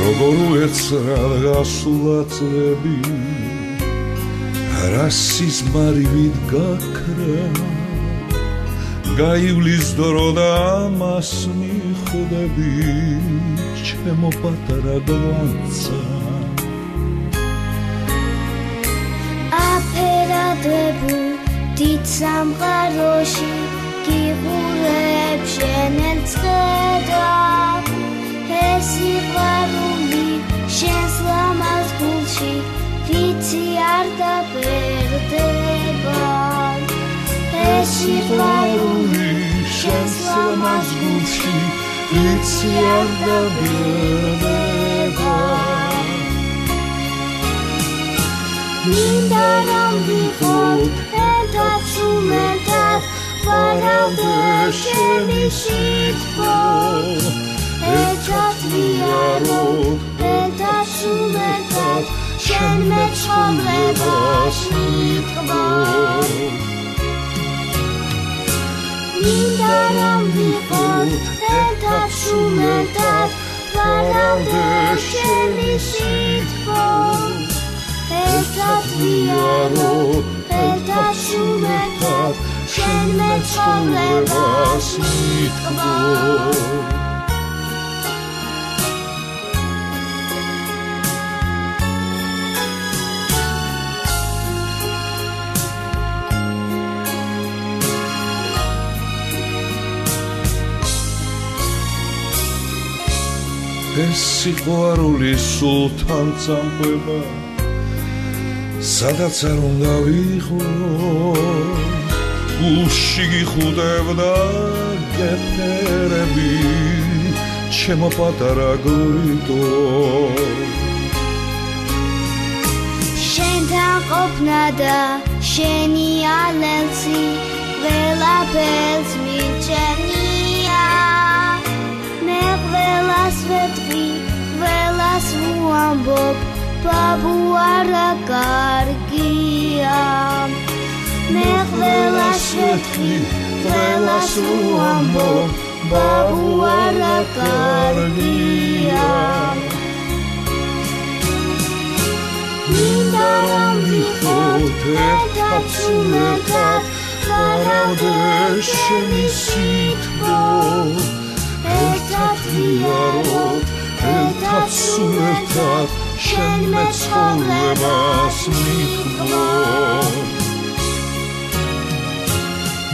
როგორ უეცრად გასულა წლები რასის მარივით გაქრა გაივლის დრო და ამას მიხვდები ჩემო პატარა გვანცა აფერადებულ დიდ სამყაროში გიყურებ შენელ წყედას ეს სიყვარული შენს ლამაზ გულში ვიცი არ დაბერდება ეს სიყვარული შენს ლამაზ გულში ვიცი არ დაბერდება მინდა რომ ვიყოთ ერთად სულელთან ვარავდე შენი სიტყვა ერთად ვიაროთ, ერთად სულელთან, შენ მეცხოვრებას მიტყვა. მინდა რომ ვიყოთ, ერთად სულელთან, ვარავდე შენი სიტყვა. ერთად ვიაროთ, ერთად სულელთან, შენ მეცხოვრებას მიტყვა. ეს სიყვარული სულთან წამყვება სადაც არ უნდა ვიყოს გულში გიხუტებდა გეფერები ჩემო პატარა გლიტო შენთან ყოფნა და შენი ალელსი ყველაფერს მიჩენია ყველას ვეთქვი, ყველას ვუამბობ, ბაბუ არა კარგია. მე ყველას ვეთქვი, ყველას ვუამბობ, ბაბუ არა კარგია. მინდა რომ ვიყოთ ერთად სულელთან, ვარავდე შენი სიტყვა. ერთად ვიაროთ, ერთად სულელთან, შენ მეცხოვრებას მიტყვა.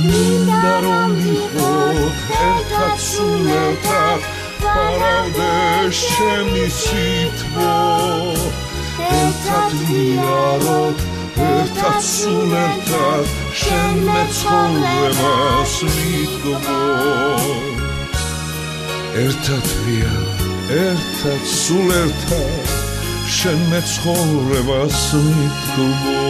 მინდა რომ ვიყოთ ერთად სულელთან, ვარავდე შენი სიტყვა. ერთად ვიაროთ, ერთად სულელთან, შენ მეცხოვრებას მიტყვა. ერთად ვიაროთ, ერთად სულელთან, შენ მეცხოვრებას მიტყვა.